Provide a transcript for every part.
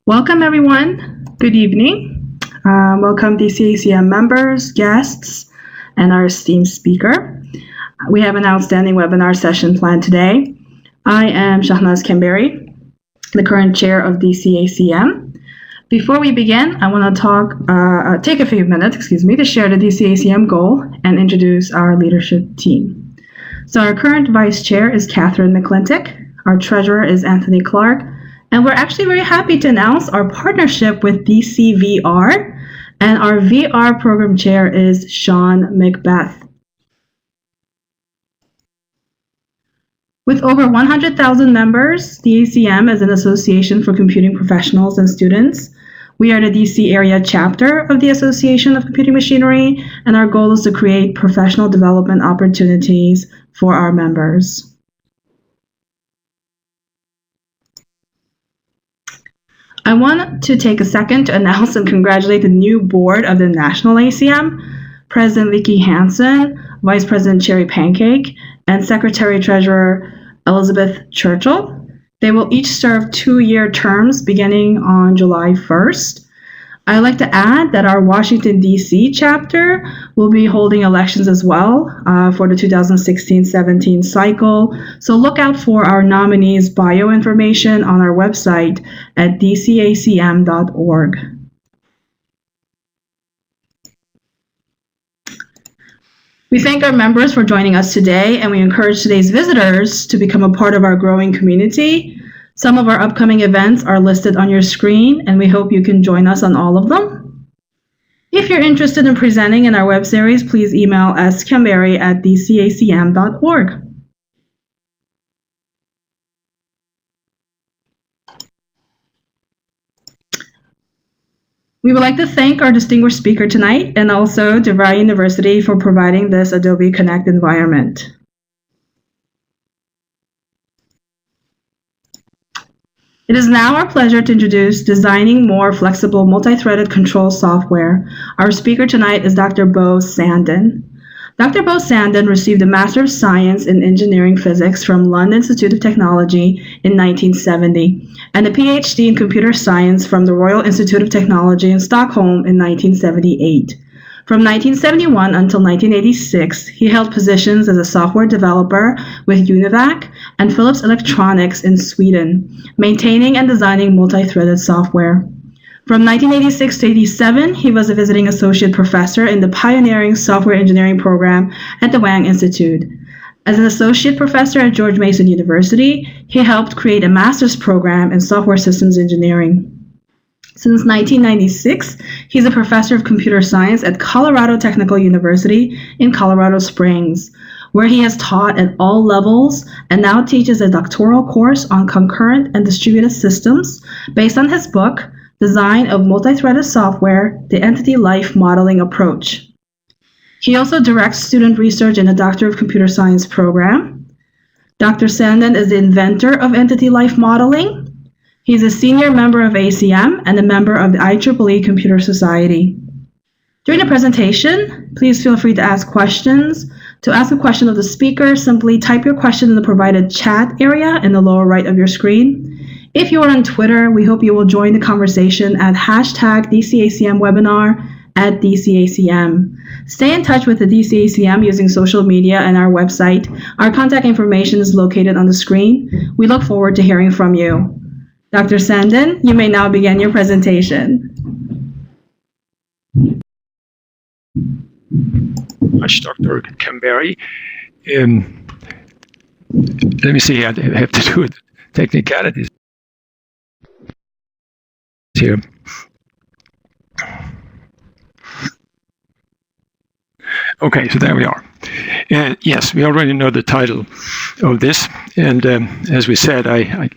Welcome, everyone. Good evening. Welcome, ACM members, guests, and our esteemed speaker. We have an outstanding webinar session planned today. I am Shahnaz Kamberi, the current chair of ACM. Before we begin, I want to take a few minutes, to share the ACM goal and introduce our leadership team. So our current vice chair is Catherine McClintock. Our treasurer is Anthony Clark. And we're actually very happy to announce our partnership with DCVR, and our VR program chair is Sean Macbeth. With over 100,000 members, the ACM is an association for computing professionals and students. We are the DC area chapter of the Association of Computing Machinery, and our goal is to create professional development opportunities for our members. I want to take a second to announce and congratulate the new board of the National ACM, President Vicky Hansen, Vice President Cherry Pancake, and Secretary-Treasurer Elizabeth Churchill. They will each serve 2-year terms beginning on July 1st. I'd like to add that our Washington, D.C. chapter will be holding elections as well for the 2016-17 cycle. So look out for our nominees' bio information on our website at dcacm.org. We thank our members for joining us today, and we encourage today's visitors to become a part of our growing community. Some of our upcoming events are listed on your screen, and we hope you can join us on all of them. If you're interested in presenting in our web series, please email skamberi@dcacm.org. We would like to thank our distinguished speaker tonight, and also DeVry University for providing this Adobe Connect environment. It is now our pleasure to introduce Designing More Flexible Multi-Threaded Control Software. Our speaker tonight is Dr. Bo Sanden. Dr. Bo Sanden received a Master of Science in Engineering Physics from London Institute of Technology in 1970, and a PhD in Computer Science from the Royal Institute of Technology in Stockholm in 1978. From 1971 until 1986, he held positions as a software developer with Univac and Philips Electronics in Sweden, maintaining and designing multi-threaded software. From 1986 to 87, he was a visiting associate professor in the pioneering software engineering program at the Wang Institute. As an associate professor at George Mason University, he helped create a master's program in software systems engineering. Since 1996, he's a professor of computer science at Colorado Technical University in Colorado Springs, where he has taught at all levels and now teaches a doctoral course on concurrent and distributed systems based on his book, Design of Multi-Threaded Software, the Entity Life Modeling Approach. He also directs student research in the Doctor of Computer Science program. Dr. Sanden is the inventor of Entity Life Modeling. He's a senior member of ACM and a member of the IEEE Computer Society. During the presentation, please feel free to ask questions. To ask a question of the speaker, simply type your question in the provided chat area in the lower right of your screen. If you are on Twitter, we hope you will join the conversation at #DCACMwebinar at DCACM. Stay in touch with the DCACM using social media and our website. Our contact information is located on the screen. We look forward to hearing from you. Dr. Sanden, you may now begin your presentation. Much, Dr. Kamberi. Let me see, I have to do it. Technicalities here. Okay, so there we are. Yes, we already know the title of this, and as we said, I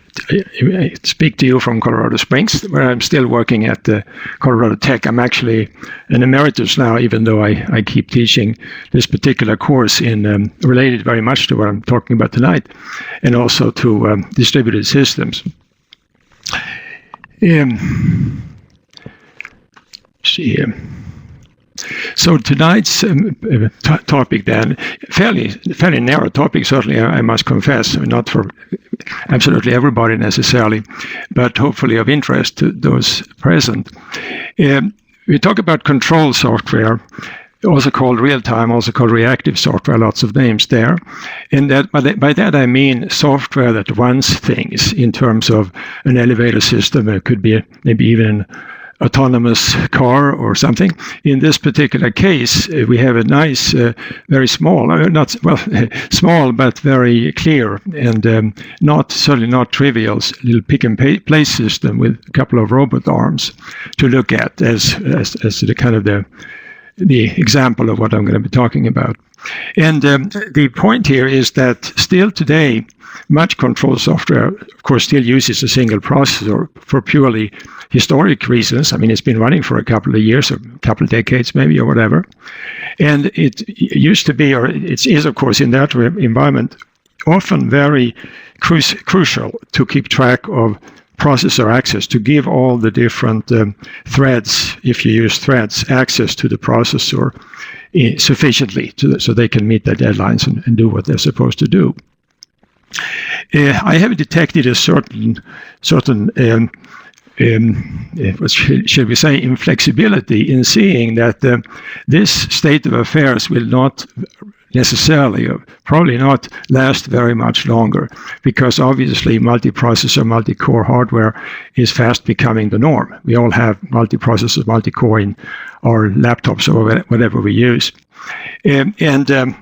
speak to you from Colorado Springs, where I'm still working at Colorado Tech. I'm actually an emeritus now, even though I keep teaching this particular course in related very much to what I'm talking about tonight, and also to distributed systems. See here. So tonight's topic then, fairly narrow topic, certainly I must confess, not for absolutely everybody necessarily, but hopefully of interest to those present. We talk about control software, also called real-time, also called reactive software, lots of names there. And that, by that I mean software that runs things in terms of an elevator system. It could be maybe even an autonomous car or something. In this particular case, we have a nice, very small, small but very clear and certainly not trivial little pick and place system with a couple of robot arms to look at as the kind of the example of what I'm going to be talking about. And the point here is that still today, much control software, of course, still uses a single processor for purely historic reasons. I mean, it's been running for a couple of years, or a couple of decades maybe, or whatever. And it used to be, or it is, of course, in that environment, often very crucial to keep track of processor access, to give all the different threads, if you use threads, access to the processor sufficiently so they can meet their deadlines and do what they're supposed to do. I have detected a certain what should we say, inflexibility in seeing that this state of affairs will not necessarily, or probably not, last very much longer, because obviously multiprocessor, multi-core hardware is fast becoming the norm. We all have multiprocessor, multi-core in our laptops or whatever we use. And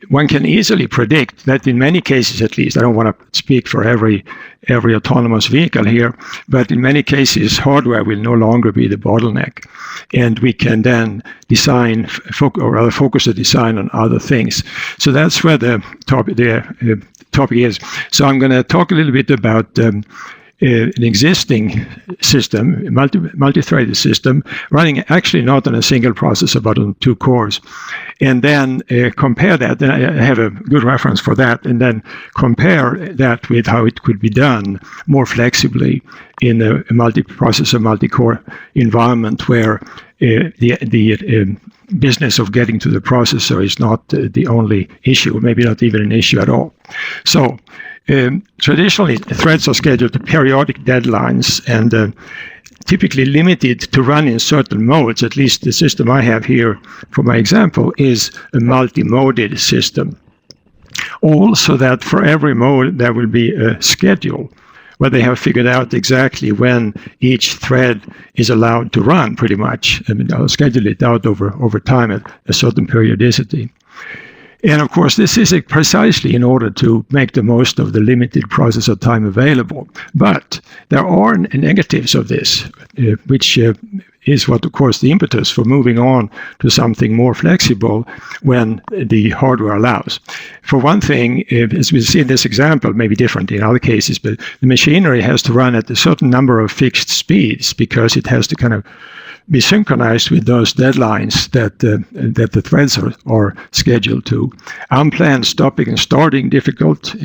one can easily predict that in many cases, at least, I don't want to speak for every autonomous vehicle here, but in many cases, hardware will no longer be the bottleneck. And we can then design, or rather focus the design on other things. So that's where the topic is. So I'm going to talk a little bit about an existing system, a multi-threaded system, running actually not on a single processor, but on two cores. And then compare that, and I have a good reference for that, and then compare that with how it could be done more flexibly in a multi-processor, multi-core environment where the business of getting to the processor is not the only issue, maybe not even an issue at all. So traditionally, threads are scheduled to periodic deadlines and typically limited to run in certain modes. At least the system I have here for my example is a multi-moded system. Also that for every mode there will be a schedule where they have figured out exactly when each thread is allowed to run, pretty much. I mean, I'll schedule it out over time at a certain periodicity. And of course, this is precisely in order to make the most of the limited processor time available. But there are negatives of this, which is what, of course, the impetus for moving on to something more flexible when the hardware allows. For one thing, as we see in this example, maybe different in other cases, but the machinery has to run at a certain number of fixed speeds because it has to kind of be synchronized with those deadlines that the threads are scheduled to. Unplanned stopping and starting difficult for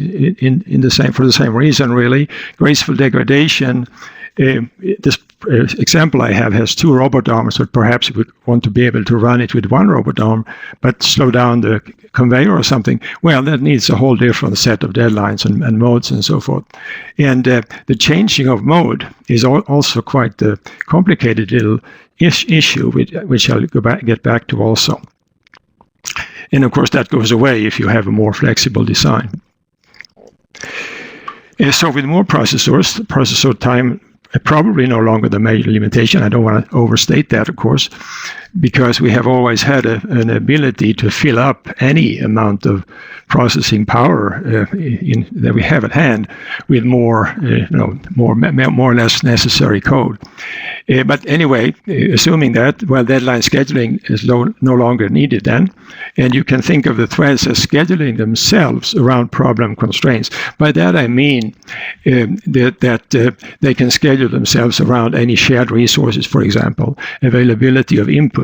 the same reason, really. Graceful degradation. This example I have has two robot arms, but perhaps you would want to be able to run it with one robot arm, but slow down the conveyor or something. Well, that needs a whole different set of deadlines and modes and so forth. And the changing of mode is also quite a complicated little issue, which I'll get back to also. And of course, that goes away if you have a more flexible design. So with more processors, processor time probably no longer the major limitation. I don't want to overstate that, of course, because we have always had an ability to fill up any amount of processing power that we have at hand with more or less necessary code. But anyway, assuming that, well, deadline scheduling is no longer needed then, and you can think of the threads as scheduling themselves around problem constraints. By that I mean that they can schedule themselves around any shared resources, for example, availability of inputs.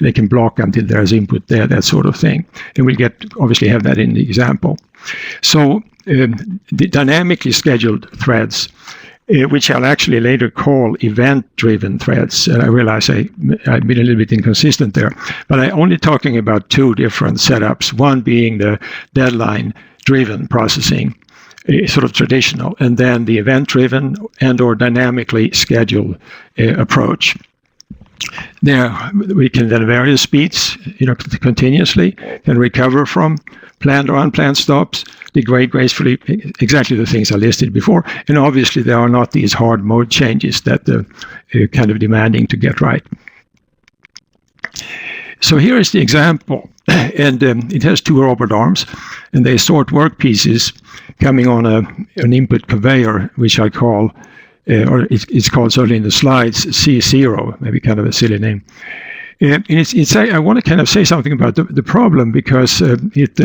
They can block until there's input there, that sort of thing. And we'll obviously have that in the example. So the dynamically scheduled threads which I'll actually later call event-driven threads. And I realize I've been a little bit inconsistent there, but I'm only talking about two different setups, one being the deadline-driven processing, sort of traditional, and then the event-driven and or dynamically scheduled approach. There we can then vary speeds, continuously, can recover from planned or unplanned stops, degrade gracefully, exactly the things I listed before. And obviously there are not these hard mode changes that kind of demanding to get right. So here is the example, and it has two robot arms, and they sort work pieces coming on an input conveyor, which I call, or it's called certainly in the slides, C0, maybe kind of a silly name. And I want to kind of say something about the problem, because it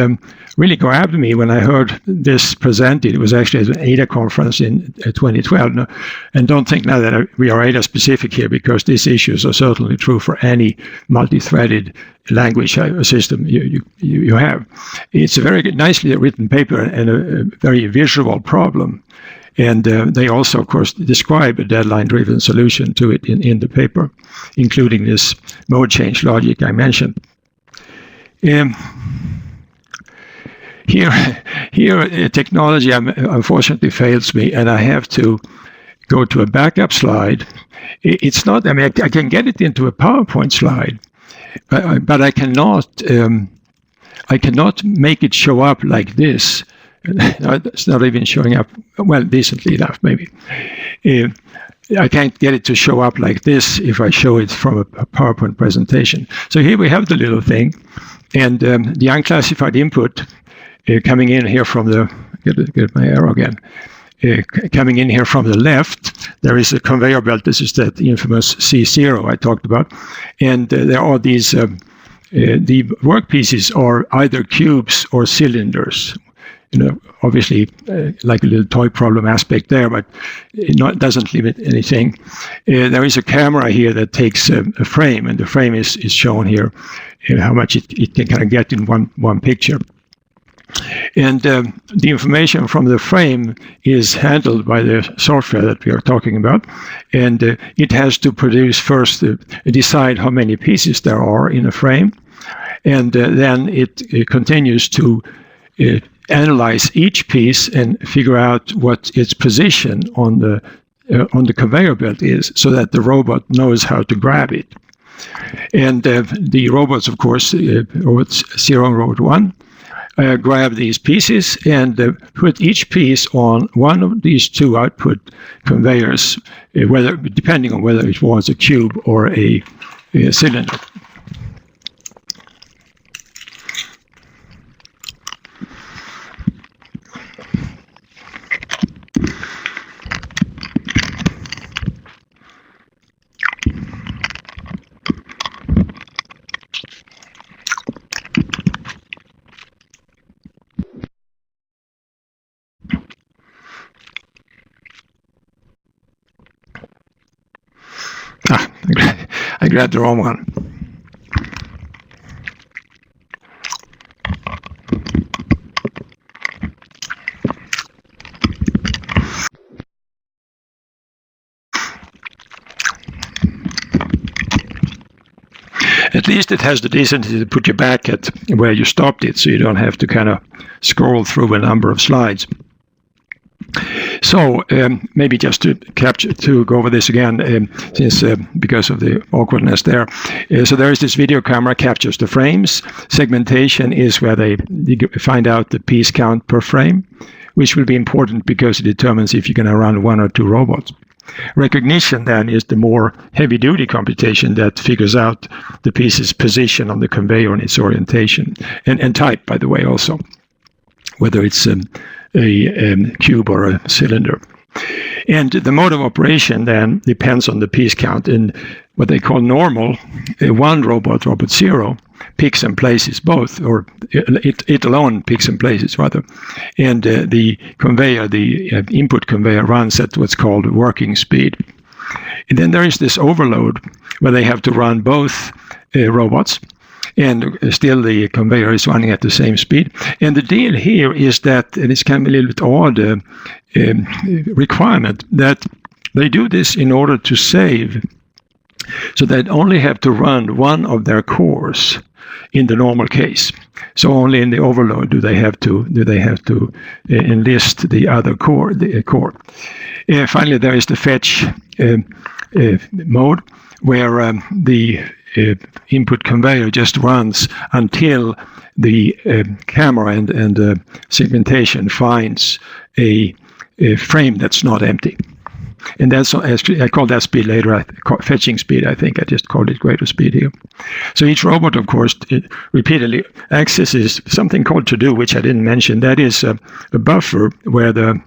really grabbed me when I heard this presented. It was actually at an ADA conference in 2012. And don't think now that we are ADA specific here, because these issues are certainly true for any multi-threaded language system you have. It's a very nicely written paper and a very visual problem. And they also, of course, describe a deadline-driven solution to it in the paper, including this mode change logic I mentioned. Here, technology unfortunately fails me, and I have to go to a backup slide. It's not, I mean, I can get it into a PowerPoint slide, but I cannot make it show up like this. It's not even showing up, well, decently enough, maybe. I can't get it to show up like this if I show it from a PowerPoint presentation. So here we have the little thing, and the unclassified input coming in here from the, get my arrow again, coming in here from the left, there is a conveyor belt. This is that infamous C0 I talked about. And there are these, the workpieces are either cubes or cylinders. Obviously, like a little toy problem aspect there, but it doesn't limit anything. There is a camera here that takes a frame, and the frame is shown here, how much it can kind of get in one picture. And the information from the frame is handled by the software that we are talking about, and it has to produce first, decide how many pieces there are in a frame, and then it continues to analyze each piece and figure out what its position on the conveyor belt is, so that the robot knows how to grab it. And the robots, of course, robots 0 and robot 1, grab these pieces and put each piece on one of these two output conveyors, depending on whether it was a cube or a cylinder. I grabbed the wrong one. At least it has the decency to put you back at where you stopped it, so you don't have to kind of scroll through a number of slides. So maybe just to go over this again, since because of the awkwardness there. So there is this video camera captures the frames. Segmentation is where they find out the piece count per frame, which will be important because it determines if you're going to run one or two robots. Recognition then is the more heavy-duty computation that figures out the piece's position on the conveyor and its orientation, and type, by the way, also, whether it's a cube or a cylinder. And the mode of operation then depends on the piece count. And what they call normal, one robot 0, picks and places both, or it alone picks and places rather. And the conveyor, the input conveyor, runs at what's called working speed. And then there is this overload where they have to run both robots. and still the conveyor is running at the same speed. And the deal here is that, and it's kind of a little bit odd requirement, that they do this in order to save, so they only have to run one of their cores in the normal case. So only in the overload do they have to enlist the other core. Finally, there is the fetch mode, where the input conveyor just runs until the camera and segmentation finds a frame that's not empty. And that's, I call that speed later, fetching speed, I think. I just called it greater speed here. So each robot, of course, repeatedly accesses something called to-do, which I didn't mention. That is a buffer where the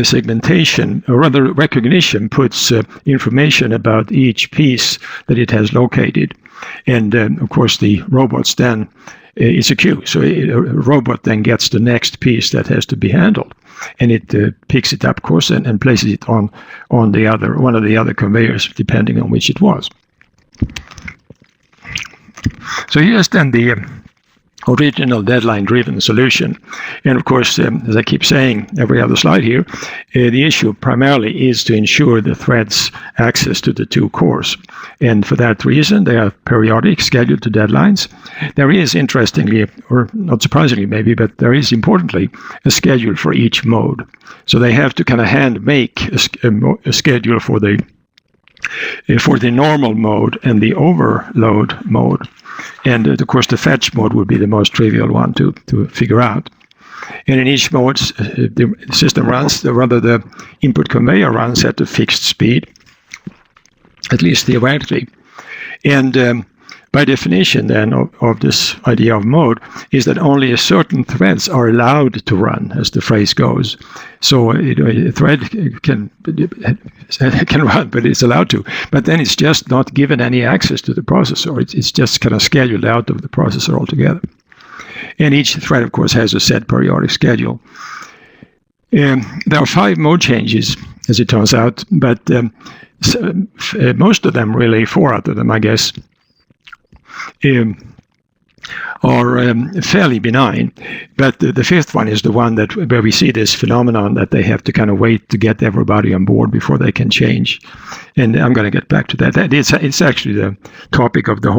segmentation, or rather recognition, puts information about each piece that it has located. And of course, the robots then, it's a queue. So a robot then gets the next piece that has to be handled. And it picks it up, of course, and places it on one of the other conveyors, depending on which it was. So here's then the original deadline-driven solution. And of course, as I keep saying every other slide here, the issue primarily is to ensure the threads access to the two cores. And for that reason, they are periodic, scheduled to deadlines. There is, interestingly, or not surprisingly maybe, but there is importantly a schedule for each mode. So they have to kind of hand make a schedule for the normal mode and the overload mode. And of course, the fetch mode would be the most trivial one to figure out. And in each mode, the system runs, the input conveyor runs at a fixed speed, at least theoretically. And by definition, then, of this idea of mode is that only certain threads are allowed to run, as the phrase goes. So a thread can run, but it's allowed to. But then it's just not given any access to the processor. It's just kind of scheduled out of the processor altogether. And each thread, of course, has a set periodic schedule. There are 5 mode changes, as it turns out, but most of them, really 4 out of them, I guess, are fairly benign, but the 5th one is the one where we see this phenomenon that they have to kind of wait to get everybody on board before they can change. And I'm going to get back to that. It's actually the topic of their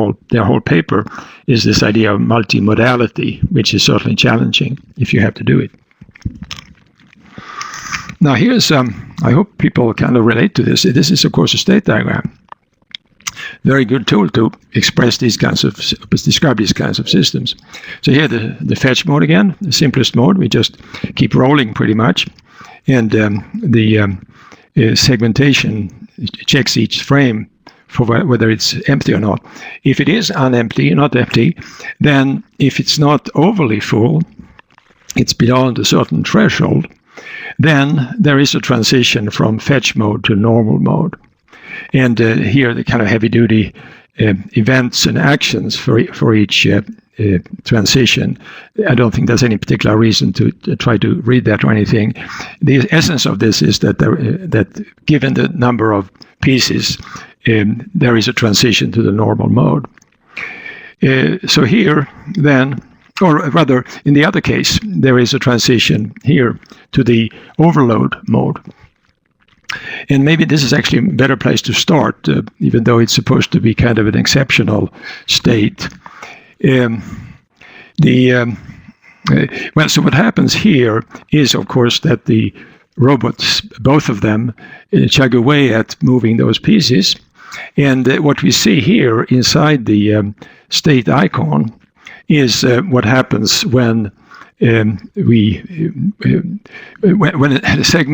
whole paper, is this idea of multimodality, which is certainly challenging if you have to do it. Now here's, I hope people kind of relate to this. This is, of course, a state diagram. Very good tool to describe these kinds of systems. So here the fetch mode again, the simplest mode. We just keep rolling pretty much, and the segmentation checks each frame for whether it's empty or not. If it is not empty, then if it's not overly full, it's beyond a certain threshold, then there is a transition from fetch mode to normal mode. And here the kind of heavy-duty events and actions for each transition. I don't think there's any particular reason to try to read that or anything. The essence of this is that that given the number of pieces, there is a transition to the normal mode. So here then, or rather in the other case, there is a transition here to the overload mode. And maybe this is actually a better place to start, even though it's supposed to be kind of an exceptional state. So what happens here is, of course, that the robots, both of them, chug away at moving those pieces. And what we see here inside the state icon is what happens when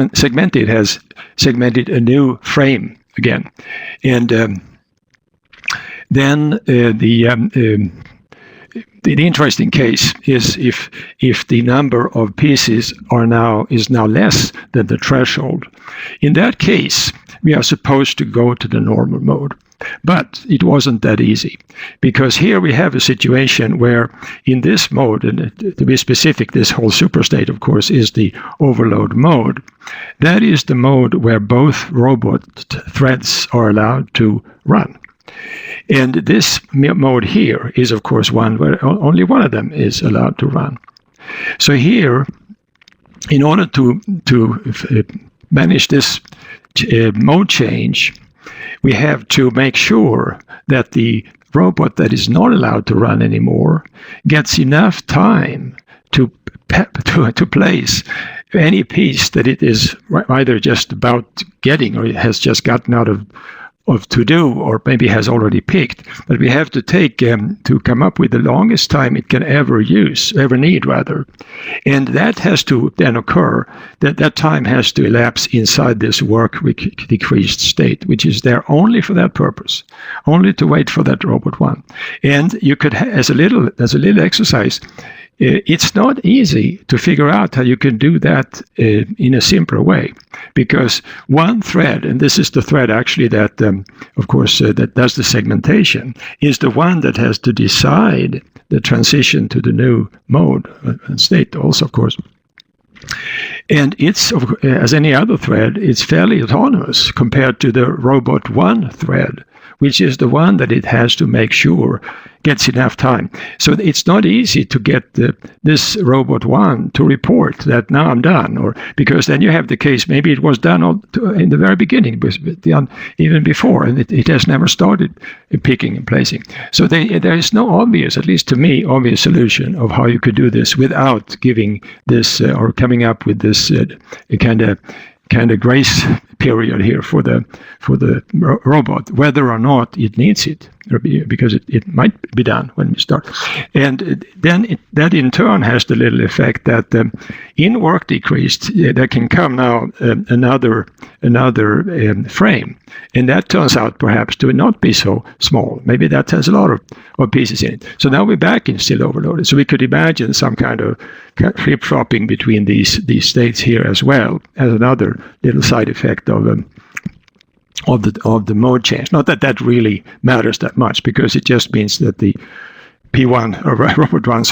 segmented has segmented a new frame again, and then the interesting case is if the number of pieces is now less than the threshold. In that case, we are supposed to go to the normal mode. But it wasn't that easy, because here we have a situation where in this mode, and to be specific, this whole superstate, of course, is the overload mode. That is the mode where both robot threads are allowed to run. And this mode here is, of course, one where only one of them is allowed to run. So here, in order to manage this mode change, we have to make sure that the robot that is not allowed to run anymore gets enough time to place any piece that it is either just about getting or it has just gotten out of to do, or maybe has already picked. But we have to take to come up with the longest time it can ever need, and that has to then occur. That time has to elapse inside this work decreased state, which is there only for that purpose, only to wait for that robot one. And you could, as a little exercise. It's not easy to figure out how you can do that in a simpler way, because one thread, and this is the thread actually that, of course, that does the segmentation, is the one that has to decide the transition to the new mode and state also, of course. And it's, as any other thread, it's fairly autonomous compared to the robot one thread, which is the one that it has to make sure gets enough time. So it's not easy to get this robot one to report that now I'm done, or because then you have the case maybe it was done in the very beginning, even before, and it has never started picking and placing. So there is no obvious, at least to me, obvious solution of how you could do this without giving this or coming up with this kind of grace period here for the robot, whether or not it needs it, because it might be done when we start. And then that in turn has the little effect that in work decreased, there can come now another frame, and that turns out perhaps to not be so small. Maybe that has a lot of pieces in it. So now we're back in still overloaded. So we could imagine some kind of flip-flopping between these states here as well as another little side effect of the mode change. Not that really matters that much, because it just means that the P1 or robot 1,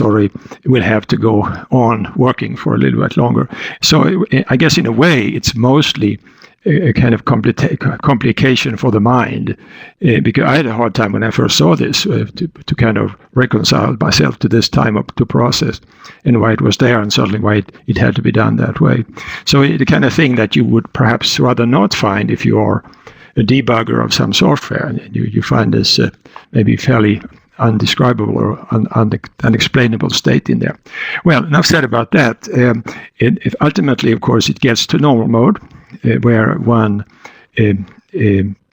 will have to go on working for a little bit longer. So I guess in a way it's mostly a kind of complication for the mind, because I had a hard time when I first saw this to kind of reconcile myself to this time up to process and why it was there, and certainly why it had to be done that way. So the kind of thing that you would perhaps rather not find if you are a debugger of some software, and you find this maybe fairly undescribable or unexplainable state in there. Well, enough said about that. If ultimately, of course, it gets to normal mode, where one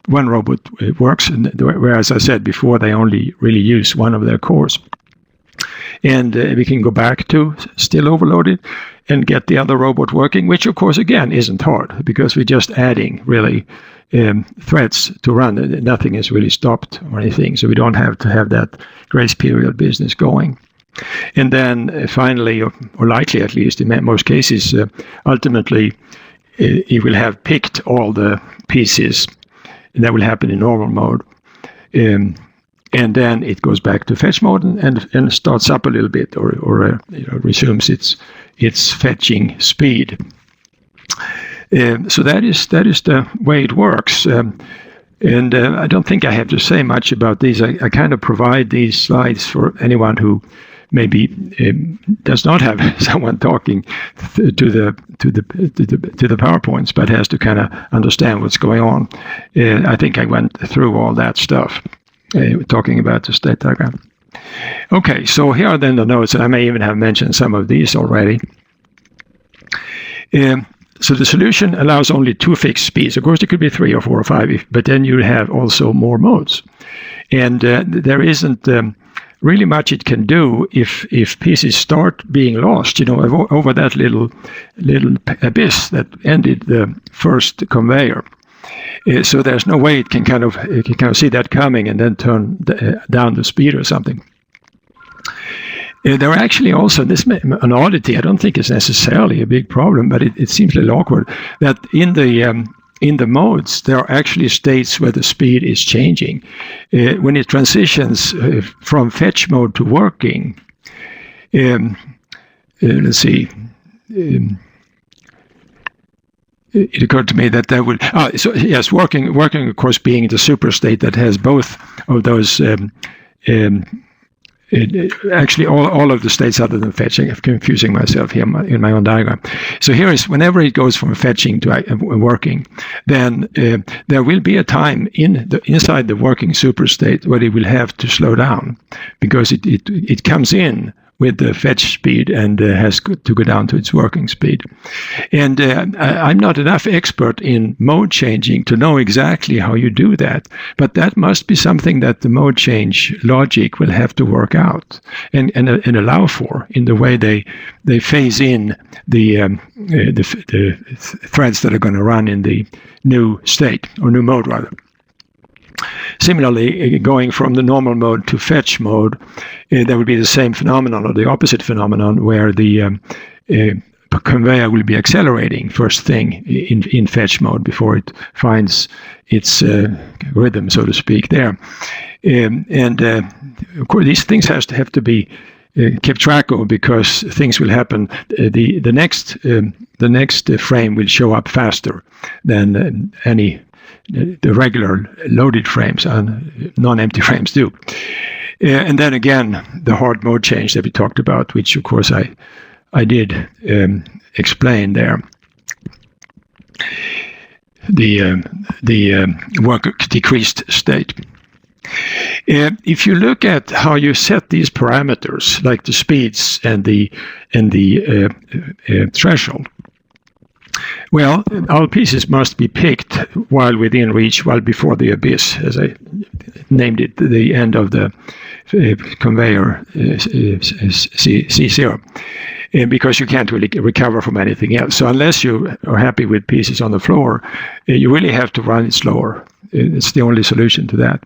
robot works, and where, as I said before, they only really use one of their cores. And we can go back to still overloaded and get the other robot working, which of course again isn't hard, because we're just adding really threads to run. Nothing is really stopped or anything, so we don't have to have that grace period business going. And then finally, or likely at least in most cases, ultimately it will have picked all the pieces, and that will happen in normal mode. And then it goes back to fetch mode and starts up a little bit, or resumes its fetching speed. So that is the way it works. And I don't think I have to say much about these. I kind of provide these slides for anyone who maybe does not have someone talking to the PowerPoints, but has to kind of understand what's going on. I think I went through all that stuff, talking about the state diagram. Okay, so here are then the notes, and I may even have mentioned some of these already. So the solution allows only 2 fixed speeds. Of course, there could be 3 or 4 or 5, but then you have also more modes. And there isn't really much it can do if pieces start being lost, over that little abyss that ended the first conveyor. So there's no way it can kind of see that coming and then turn down the speed or something. There are actually also, an oddity, I don't think it's necessarily a big problem, but it seems a little awkward, that in the modes, there are actually states where the speed is changing. When it transitions from fetch mode to working, let's see, it occurred to me that would working of course being the superstate that has both of those. Actually, all of the states other than fetching. I'm confusing myself here in my own diagram. So here is whenever it goes from fetching to working, then there will be a time inside the working superstate where it will have to slow down because it comes in with the fetch speed and has to go down to its working speed. And I'm not enough expert in mode changing to know exactly how you do that, but that must be something that the mode change logic will have to work out and allow for in the way they phase in the threads that are going to run in the new state, or new mode rather. Similarly, going from the normal mode to fetch mode, there will be the same phenomenon or the opposite phenomenon where the conveyor will be accelerating first thing in fetch mode before it finds its rhythm, so to speak, there. Of course, these things have to be kept track of because things will happen. The next frame will show up faster than the regular loaded frames and non-empty frames do. And then again, the hard mode change that we talked about, which of course I did explain there. The work decreased state. If you look at how you set these parameters, like the speeds and the threshold, well, our pieces must be picked while within reach, while before the abyss, as I named it, the end of the conveyor C0, because you can't really recover from anything else. So unless you are happy with pieces on the floor, you really have to run it slower. It's the only solution to that.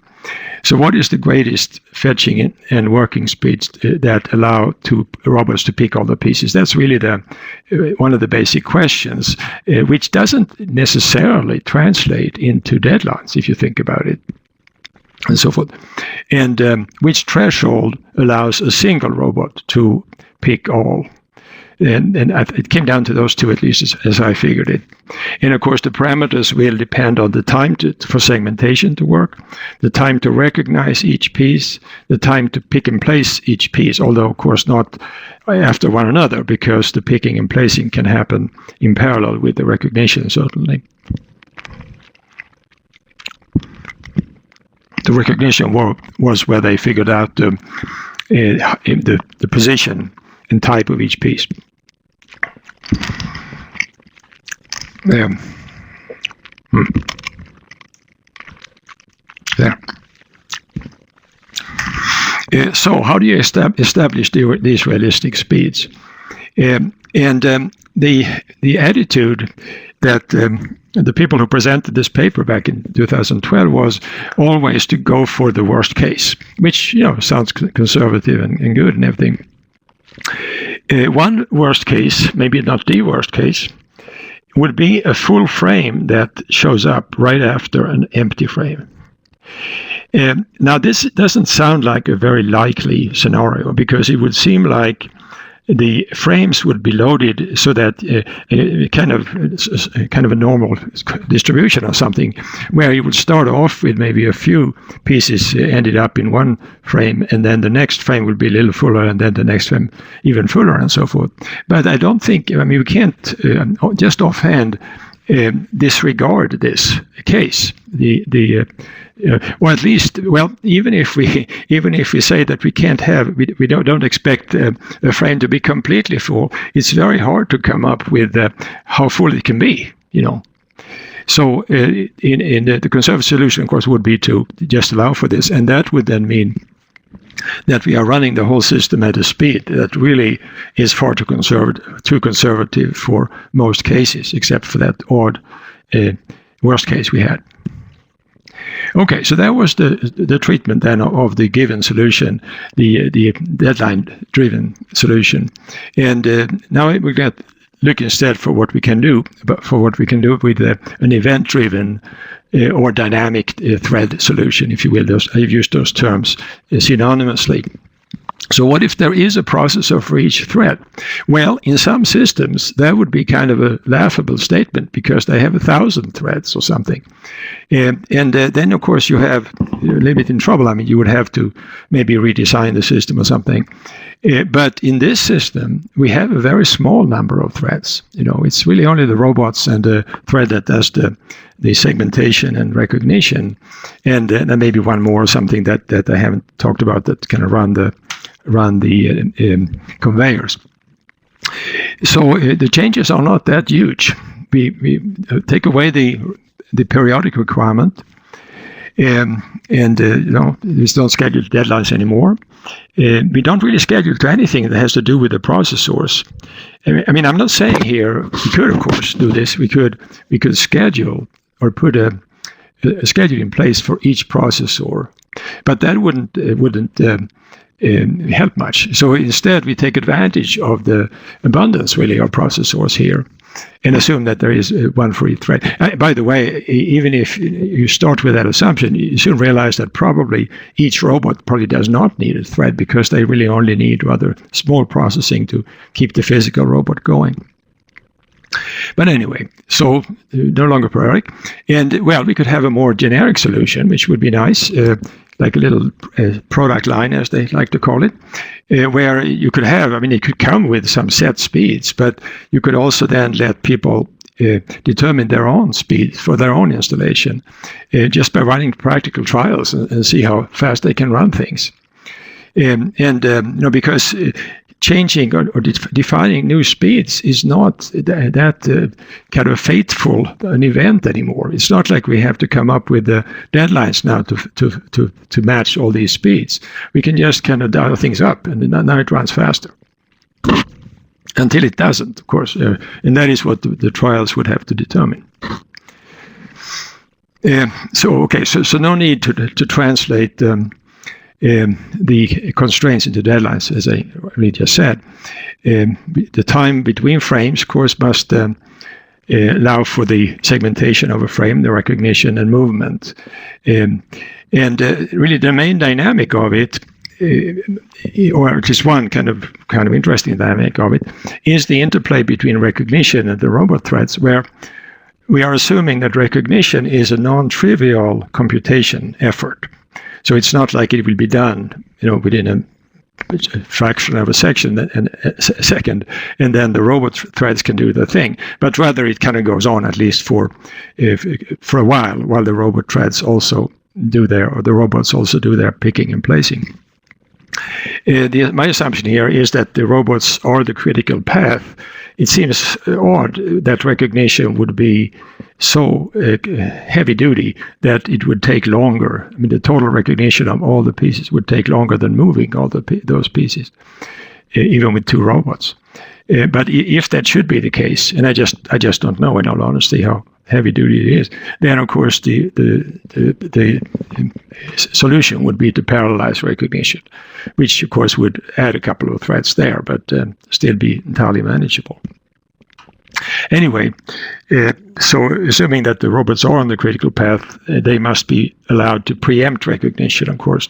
So what is the greatest fetching and working speeds that allow robots to pick all the pieces? That's really one of the basic questions, which doesn't necessarily translate into deadlines, if you think about it, and so forth. And which threshold allows a single robot to pick all? And it came down to those two, at least as I figured it. And of course, the parameters will depend on the time for segmentation to work, the time to recognize each piece, the time to pick and place each piece, although of course not after one another, because the picking and placing can happen in parallel with the recognition, certainly. The recognition was where they figured out the position and type of each piece. There. So how do you establish these realistic speeds? The attitude that the people who presented this paper back in 2012 was always to go for the worst case, which sounds conservative and good and everything. One worst case, maybe not the worst case, would be a full frame that shows up right after an empty frame. Now, this doesn't sound like a very likely scenario, because it would seem like the frames would be loaded so that kind of a normal distribution or something, where you would start off with maybe a few pieces ended up in one frame, and then the next frame would be a little fuller, and then the next frame even fuller, and so forth. But I don't think, we can't just offhand disregard this case. Or at least, even if we say that we can't have, we don't expect a frame to be completely full, it's very hard to come up with how full it can be, So in the conservative solution, of course, would be to just allow for this, and that would then mean that we are running the whole system at a speed that really is far too conservative for most cases, except for that odd worst case we had. Okay, so that was the treatment then of the given solution, the deadline-driven solution, and now we're going to look instead for what we can do, with an event-driven or dynamic thread solution, if you will. I've used those terms synonymously. So what if there is a processor for each thread? Well, in some systems, that would be kind of a laughable statement because they have 1,000 threads or something. And then, of course, you're a little bit in trouble. I mean, you would have to maybe redesign the system or something. But in this system, we have a very small number of threads. It's really only the robots and the thread that does the segmentation and recognition. And then maybe one more or something that I haven't talked about that can run the conveyors. So the changes are not that huge. We take away the periodic requirement, and we don't schedule deadlines anymore. We don't really schedule to anything that has to do with the processors. I mean, I'm not saying here we could, of course, do this. We could schedule or put a schedule in place for each processor, but that wouldn't help much. So instead, we take advantage of the abundance, really, of processors here and assume that there is one for each thread. By the way, even if you start with that assumption, you soon realize that probably each robot probably does not need a thread because they really only need rather small processing to keep the physical robot going. But anyway, so no longer periodic. And, well, we could have a more generic solution, which would be nice, like a little product line, as they like to call it, where you could have, it could come with some set speeds, but you could also then let people determine their own speed for their own installation just by running practical trials and see how fast they can run things. Because changing or defining new speeds is not that kind of fateful an event anymore. It's not like we have to come up with the deadlines now to match all these speeds. We can just kind of dial things up, and now it runs faster. Until it doesn't, of course, and that is what the trials would have to determine. So no need to translate the constraints into deadlines, as I already just said. The time between frames, of course, must allow for the segmentation of a frame, the recognition and movement. And really the main dynamic of it, or just one kind of interesting dynamic of it, is the interplay between recognition and the robot threads, where we are assuming that recognition is a non-trivial computation effort. So it's not like it will be done, within a fraction of a second, and then the robot threads can do the thing. But rather, it kind of goes on at least for a while the robot threads also the robots also do their picking and placing. My assumption here is that the robots are the critical path. It seems odd that recognition would be so heavy duty that it would take longer. The total recognition of all the pieces would take longer than moving all those pieces, even with two robots. But if that should be the case, and I just don't know in all honesty how heavy duty it is, then of course the solution would be to parallelize recognition, which of course would add a couple of threads there, but still be entirely manageable. Anyway, so assuming that the robots are on the critical path, they must be allowed to preempt recognition, of course,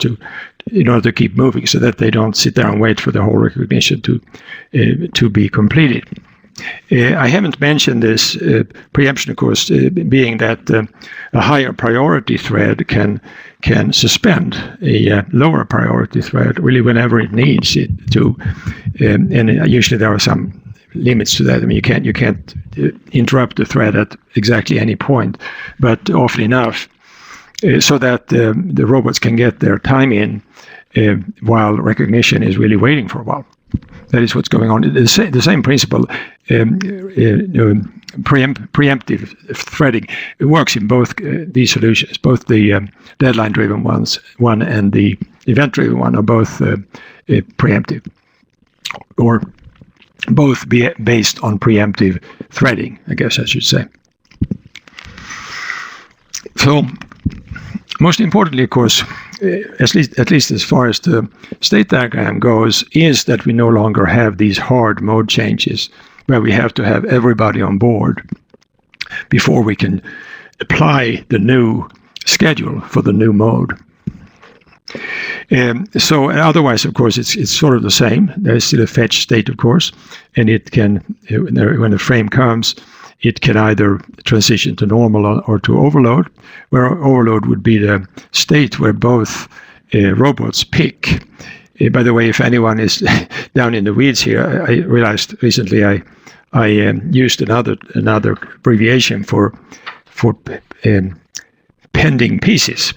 in order to keep moving, so that they don't sit there and wait for the whole recognition to be completed. I haven't mentioned this preemption, of course, being that a higher priority thread can suspend a lower priority thread really whenever it needs it to, and usually there are some limits to that. You can't interrupt the thread at exactly any point, but often enough so that the robots can get their time in while recognition is really waiting for a while. That is what's going on. The same principle, preemptive threading, it works in both these solutions. Both the deadline-driven one and the event-driven one are both preemptive, or both based on preemptive threading, I guess I should say. So, most importantly, of course, at least as far as the state diagram goes, is that we no longer have these hard mode changes where we have to have everybody on board before we can apply the new schedule for the new mode. So otherwise, of course, it's sort of the same. There is still a fetch state, of course, and it can, when the frame comes, it can either transition to normal or to overload, where overload would be the state where both robots pick. By the way, if anyone is down in the weeds here, I realized recently I used another abbreviation for pending pieces.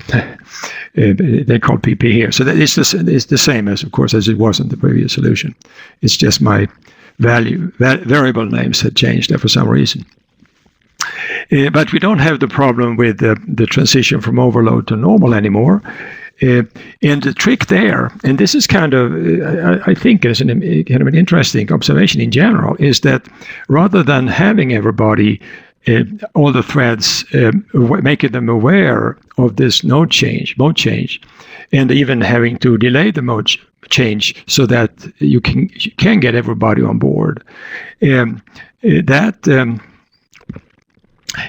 They call PP here. So that is the same as, of course, as it was in the previous solution. It's just my variable names had changed there for some reason. But we don't have the problem with the transition from overload to normal anymore. And the trick there, and this is kind of, I think, is kind of an interesting observation in general, is that rather than having everybody, all the threads, making them aware of this mode change, and even having to delay the mode change so that you can get everybody on board,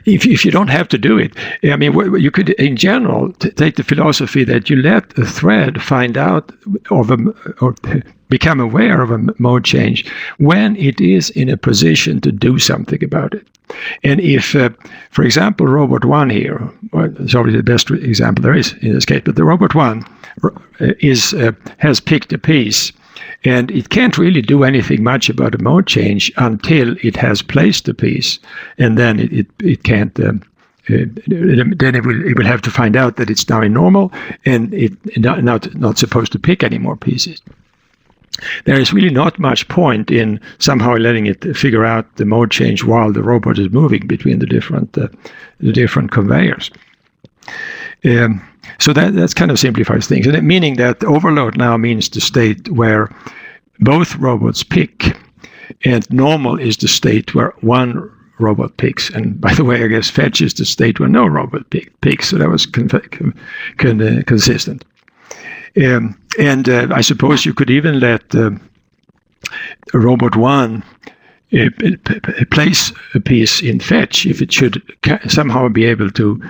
if you don't have to do it, I mean, you could, in general, take the philosophy that you let a thread find out or become aware of a mode change when it is in a position to do something about it. And if, for example, robot 1 here, it's obviously the best example there is in this case, but the robot 1 has picked a piece, and it can't really do anything much about a mode change until it has placed the piece, and then it can't. Then it will have to find out that it's now in normal, and it's not supposed to pick any more pieces. There is really not much point in somehow letting it figure out the mode change while the robot is moving between the different conveyors. So that's kind of simplifies things, and meaning that overload now means the state where both robots pick, and normal is the state where one robot picks. And by the way, I guess fetch is the state where no robot picks. So that was consistent. And I suppose you could even let robot 1 place a piece in fetch if it should somehow be able to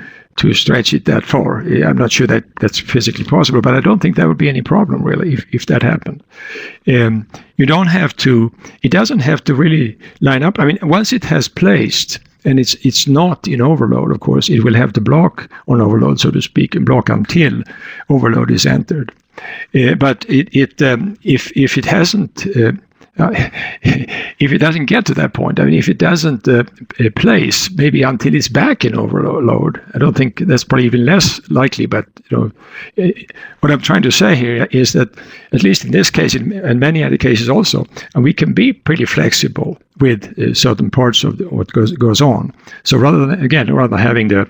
stretch it that far. I'm not sure that that's physically possible, but I don't think that would be any problem really if that happened. You don't have to. It doesn't have to really line up. I mean, once it has placed and it's not in overload, of course, it will have to block on overload, so to speak, and block until overload is entered. But if it hasn't. If it doesn't get to that point, I mean, if it doesn't place, maybe until it's back in overload, I don't think that's probably even less likely. But what I'm trying to say here is that, at least in this case, and many other cases also, and we can be pretty flexible with certain parts of what goes on. So rather than having a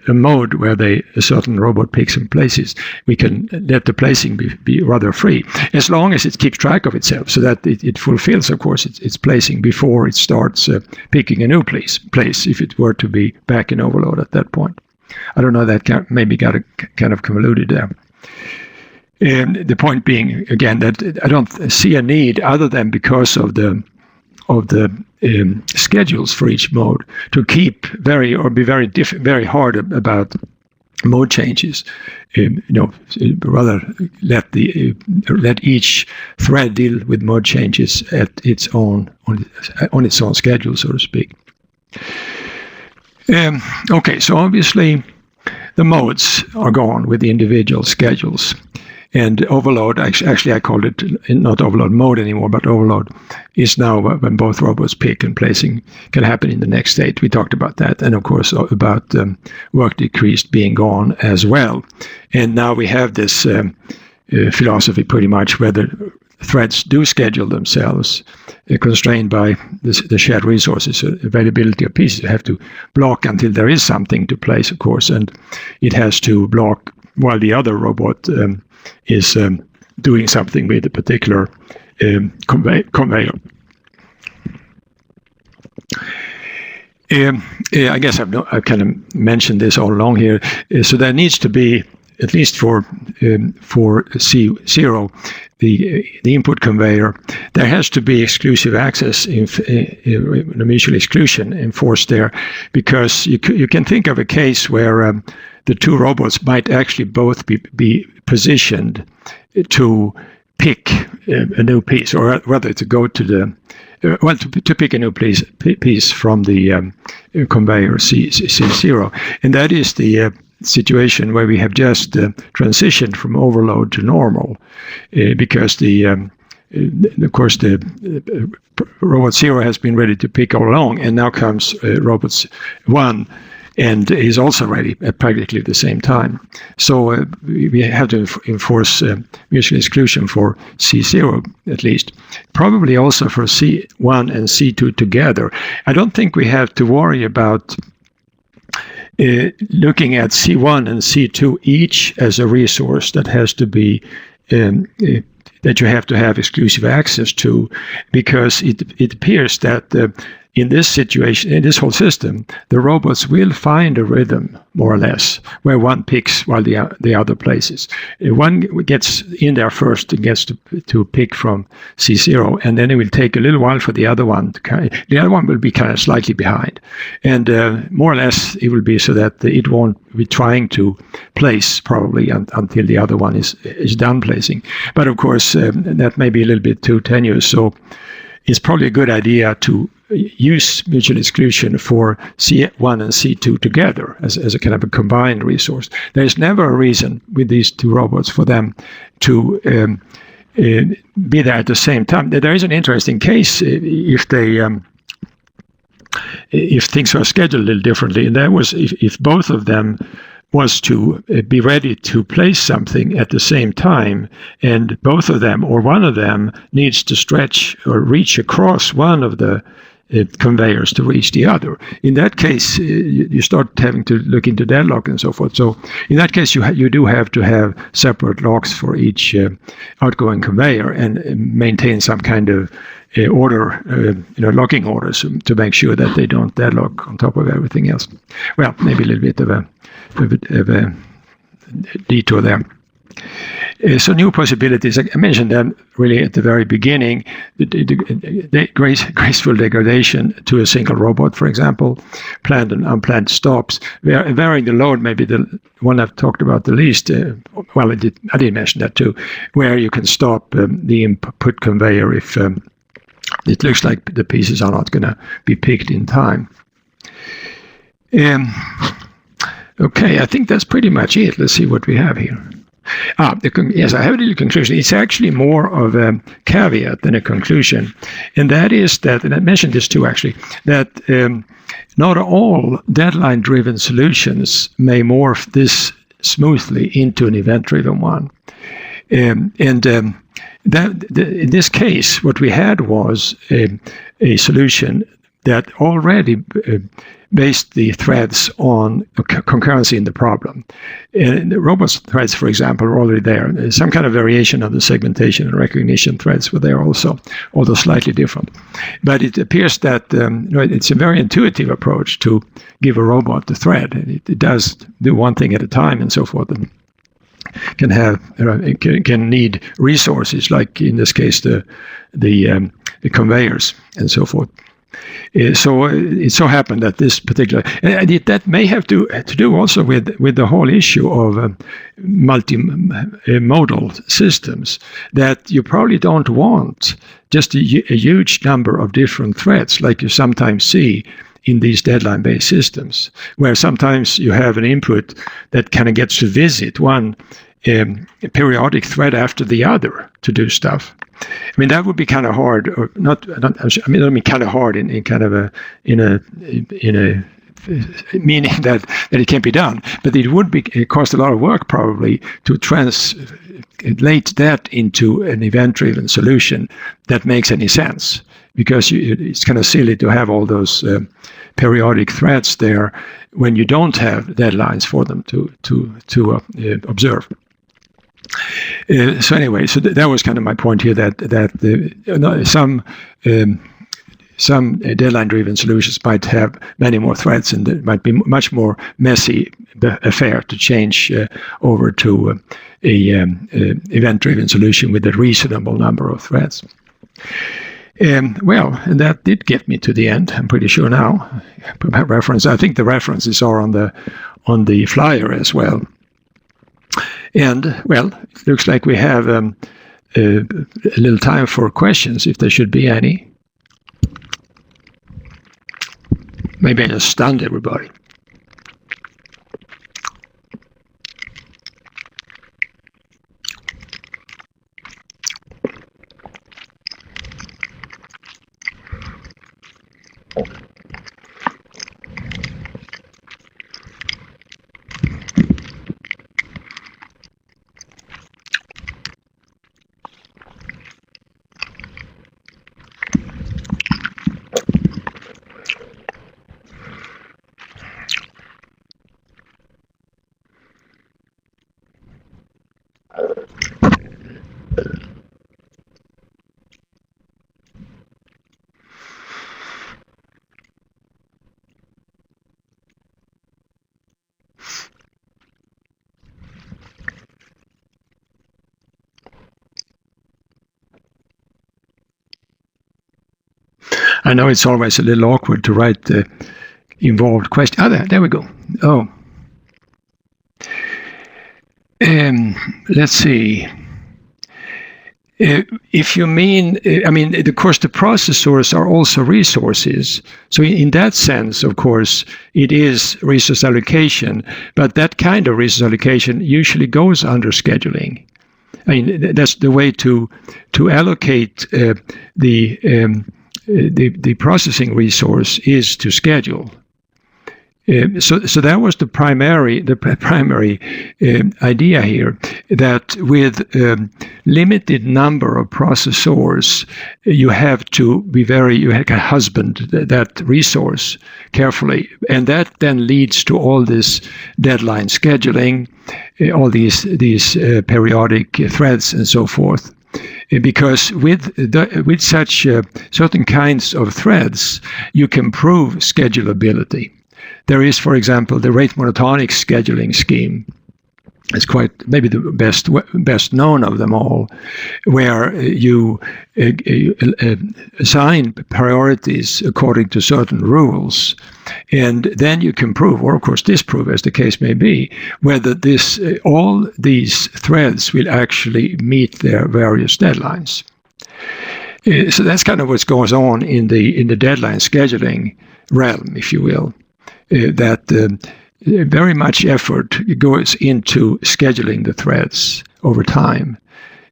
mode where a certain robot picks and places, we can let the placing be rather free, as long as it keeps track of itself, so that it fulfills, of course, its placing before it starts picking a new place if it were to be back in overload at that point. I don't know, that maybe got kind of convoluted there. And the point being, again, that I don't see a need other than because of the schedules for each mode to keep be very hard about mode changes. Rather let each thread deal with mode changes at its own on its own schedule, so to speak. Okay, so obviously the modes are gone with the individual schedules. And overload, actually I called it not overload mode anymore, but overload is now when both robots pick and placing can happen in the next state. We talked about that. And of course about work decreased being gone as well. And now we have this philosophy pretty much where the threads do schedule themselves, constrained by the shared resources, availability of pieces. You have to block until there is something to place, of course, and it has to block while the other robot is doing something with a particular conveyor. I guess I've kind of mentioned this all along here. So there needs to be at least for C0, the input conveyor, there has to be exclusive access, mutual exclusion enforced there, because you can think of a case where the two robots might actually both be positioned to pick a new piece, or rather to go to the to pick a new piece from the conveyor C0, and that is the situation where we have just transitioned from overload to normal, because of course the robot 0 has been ready to pick all along, and now comes robot 1 and is also ready at practically the same time. So we have to enforce mutual exclusion for C0 at least, probably also for C1 and C2 together. I don't think we have to worry about looking at C1 and C2 each as a resource that has to be that you have to have exclusive access to, because it appears that in this situation, in this whole system, the robots will find a rhythm, more or less, where one picks while the other places. One gets in there first and gets to pick from C0, and then it will take a little while for the other one the other one will be kind of slightly behind. And more or less, it will be so that it won't be trying to place probably until the other one is done placing. But of course, that may be a little bit too tenuous, so it's probably a good idea to use mutual exclusion for C1 and C2 together as a kind of a combined resource. There's never a reason with these two robots for them to be there at the same time. There is an interesting case if things are scheduled a little differently, and that was if both of them was to be ready to place something at the same time, and both of them or one of them needs to stretch or reach across one of the conveyors to reach the other. In that case, you start having to look into deadlock and so forth. So in that case, you do have to have separate locks for each outgoing conveyor and maintain some kind of order, locking orders to make sure that they don't deadlock on top of everything else. Well, maybe a little bit of a detour there. So new possibilities, I mentioned them really at the very beginning. The graceful degradation to a single robot, for example, planned and unplanned stops, varying the load, maybe the one I've talked about the least. I did mention that too, where you can stop the input conveyor if it looks like the pieces are not going to be picked in time. Okay, I think that's pretty much it. Let's see what we have here. Yes, I have a little conclusion. It's actually more of a caveat than a conclusion. And that is that, and I mentioned this too actually, that not all deadline-driven solutions may morph this smoothly into an event-driven one. In this case, what we had was a solution that already based the threads on concurrency in the problem. And the robot threads, for example, are already there. Some kind of variation of the segmentation and recognition threads were there also, although slightly different. But it appears that it's a very intuitive approach to give a robot the thread. It does do one thing at a time and so forth, and can need resources, like in this case the conveyors and so forth. So it so happened that this particular, and that may have to do also with the whole issue of multimodal systems, that you probably don't want just a huge number of different threads like you sometimes see in these deadline-based systems, where sometimes you have an input that kind of gets to visit one periodic thread after the other to do stuff. I mean, that would be kind of hard, or not. I mean kind of hard in kind of a meaning that it can't be done, but it would cost a lot of work probably to translate that into an event-driven solution that makes any sense, because it's kind of silly to have all those periodic threads there when you don't have deadlines for them to observe. So anyway, so that was kind of my point here, that some some deadline-driven solutions might have many more threads, and it might be much more messy affair to change over to a event-driven solution with a reasonable number of threads. And that did get me to the end. I'm pretty sure now. I think the references are on the flyer as well. And it looks like we have a little time for questions, if there should be any. Maybe I just stunned everybody. I know it's always a little awkward to write the involved question. There we go. Let's see. If you mean, of course, the processors are also resources. So in that sense, of course, it is resource allocation, but that kind of resource allocation usually goes under scheduling. That's the way to allocate the processing resource is to schedule. So that was the primary idea here, that with limited number of processors, you have to husband that resource carefully, and that then leads to all this deadline scheduling, all these periodic threads and so forth. Because with such certain kinds of threads, you can prove schedulability. There is, for example, the rate monotonic scheduling scheme. It's maybe the best known of them all, where you assign priorities according to certain rules, and then you can prove, or of course disprove, as the case may be, whether all these threads will actually meet their various deadlines. So that's kind of what goes on in the deadline scheduling realm, if you will. That very much effort goes into scheduling the threads over time.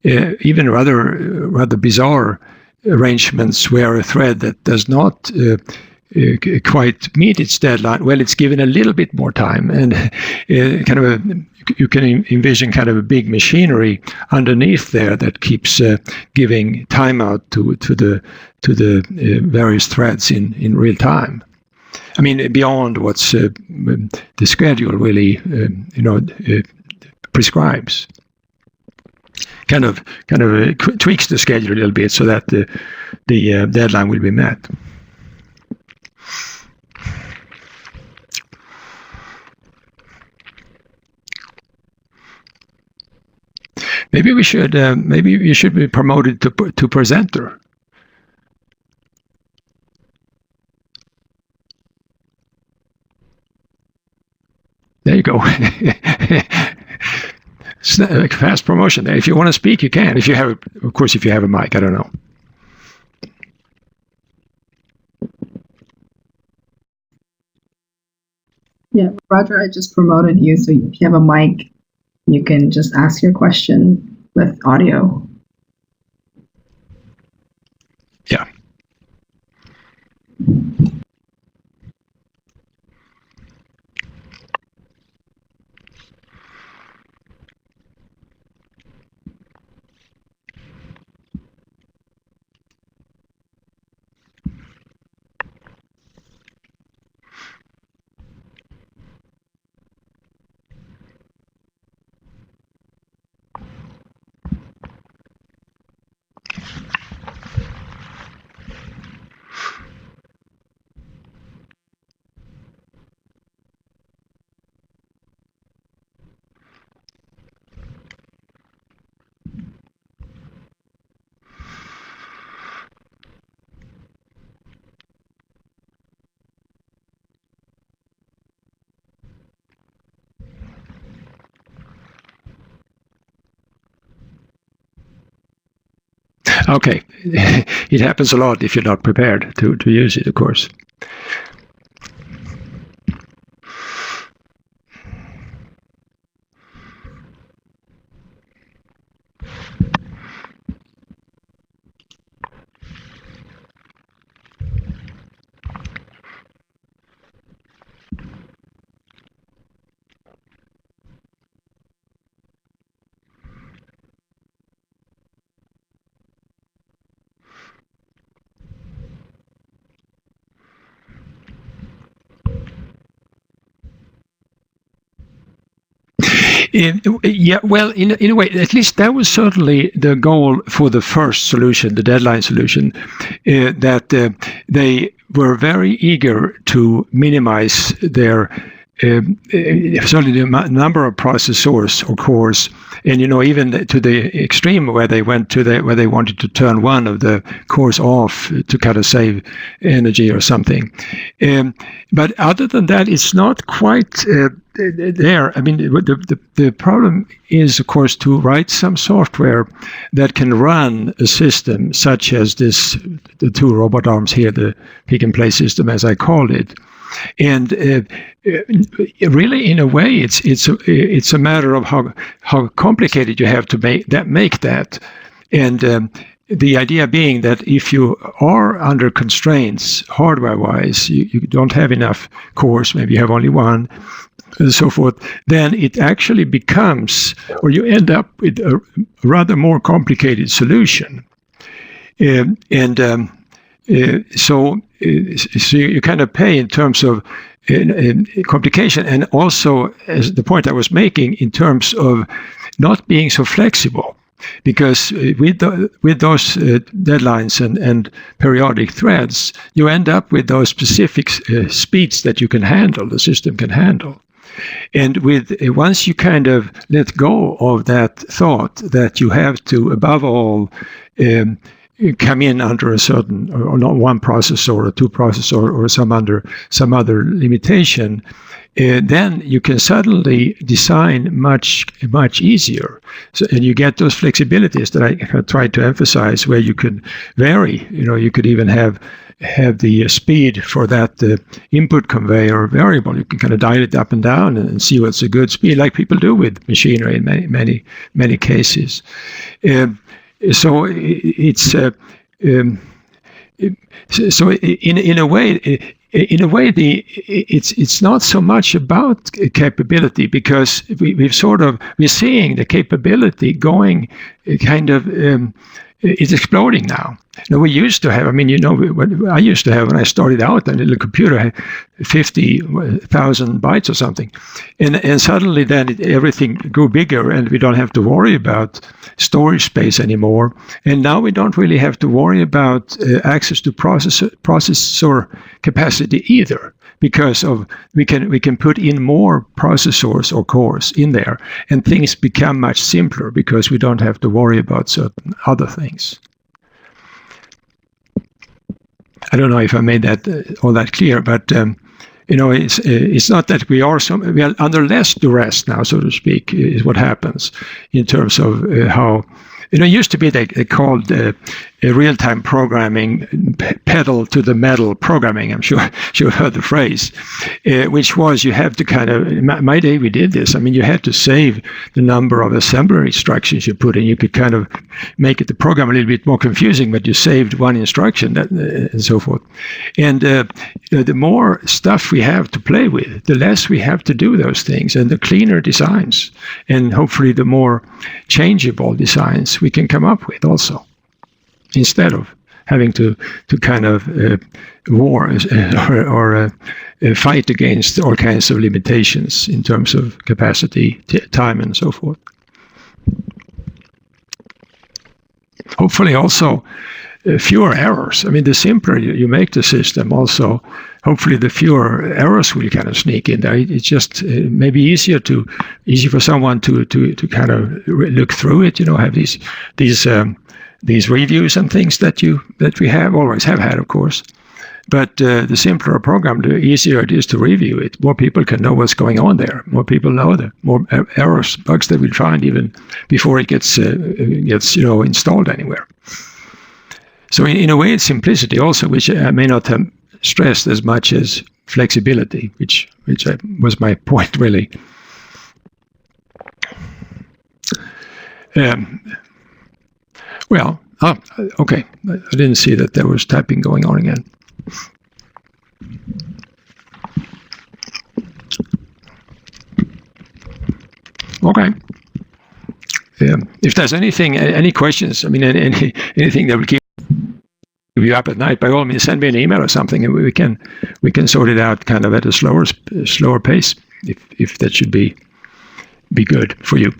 Even rather bizarre arrangements where a thread that does not quite meet its deadline, it's given a little bit more time, and you can envision kind of a big machinery underneath there that keeps giving timeout to the various threads in real time. Beyond what's the schedule really, prescribes. Kind of tweaks the schedule a little bit so that the deadline will be met. Maybe we should. Maybe you should be promoted to presenter. There you go. Fast promotion there. If you want to speak, you can. If you have a mic, I don't know. Yeah, Roger, I just promoted you, so if you have a mic, you can just ask your question with audio. Yeah. Okay, it happens a lot if you're not prepared to use it, of course. Yeah, well, in a way, at least that was certainly the goal for the first solution, the deadline solution, that they were very eager to minimize their certainly the number of processors or cores, and even to the extreme where they went to where they wanted to turn one of the cores off to kind of save energy or something. But other than that, it's not quite there. I mean, the problem is, of course, to write some software that can run a system such as the two robot arms here, the pick-and-play system, as I called it. And really, in a way, it's a matter of how complicated you have to make that. And the idea being that if you are under constraints, hardware-wise, you don't have enough cores, maybe you have only one, and so forth, then it actually becomes, or you end up with a rather more complicated solution. So you kind of pay in terms of complication, and also, as the point I was making, in terms of not being so flexible. Because with those deadlines and periodic threads, you end up with those specific speeds that you can handle, the system can handle. And once you kind of let go of that thought that you have to, above all, come in under a certain, or not one processor or two processor or some other limitation, then you can suddenly design much easier. So, and you get those flexibilities that I tried to emphasize, where you can vary. You could even have the speed for that input conveyor variable. You can kind of dial it up and down and see what's a good speed, like people do with machinery in many cases. So it's so in a way. In a way, it's not so much about capability, because we're seeing the capability going kind of it's exploding now. We used to have, I used to have, when I started out, a little computer had 50,000 bytes or something. And suddenly then everything grew bigger, and we don't have to worry about storage space anymore. And now we don't really have to worry about access to processor capacity either, because we can put in more processors or cores in there, and things become much simpler because we don't have to worry about certain other things. I don't know if I made that all that clear, but it's not that we are under less duress now, so to speak, is what happens in terms of how. It used to be they called real-time programming pedal to the metal programming. I'm sure you heard the phrase, which was you have to kind of, in my day we did this. You had to save the number of assembler instructions you put in. You could kind of make the program a little bit more confusing, but you saved one instruction and so forth. And the more stuff we have to play with, the less we have to do those things, and the cleaner designs, and hopefully the more changeable designs we can come up with also, instead of having to kind of war or fight against all kinds of limitations in terms of capacity, time, and so forth. Hopefully also fewer errors. The simpler you make the system, also hopefully the fewer errors will kind of sneak in there. It's just maybe easy for someone to kind of look through it. Have these reviews and things that we always have had, of course. But the simpler a program, the easier it is to review it. More people can know what's going on there. More people know the more errors, bugs that we'll find even before it gets installed anywhere. So in a way, it's simplicity also, which I may not have stressed as much as flexibility, which was my point really. Okay. I didn't see that there was typing going on again. Okay. If there's any questions, I mean, anything that will keep you up at night, by all means, send me an email or something, and we can sort it out kind of at a slower pace, if that should be good for you.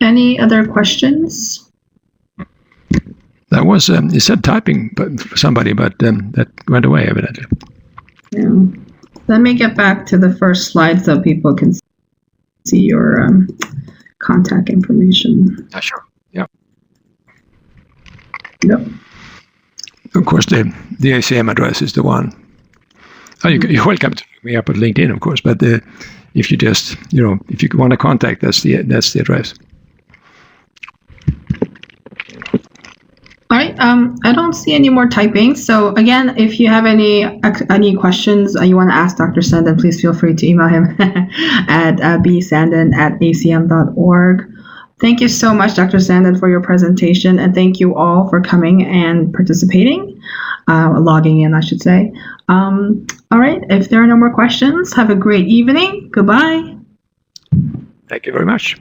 Any other questions? That was you said typing, but somebody, but that went away evidently. Yeah. Let me get back to the first slide so people can see your contact information. Sure. Yeah. Yep. Of course, the ACM address is the one. Oh, you're welcome to look me up at LinkedIn, of course. But if you just, if you want to contact, that's the address. All right. I don't see any more typing. So again, if you have any questions you want to ask Dr. Sanden, please feel free to email him at bsanden@acm.org. Thank you so much, Dr. Sanden, for your presentation, and thank you all for coming and participating, logging in, I should say. All right. If there are no more questions, have a great evening. Goodbye. Thank you very much.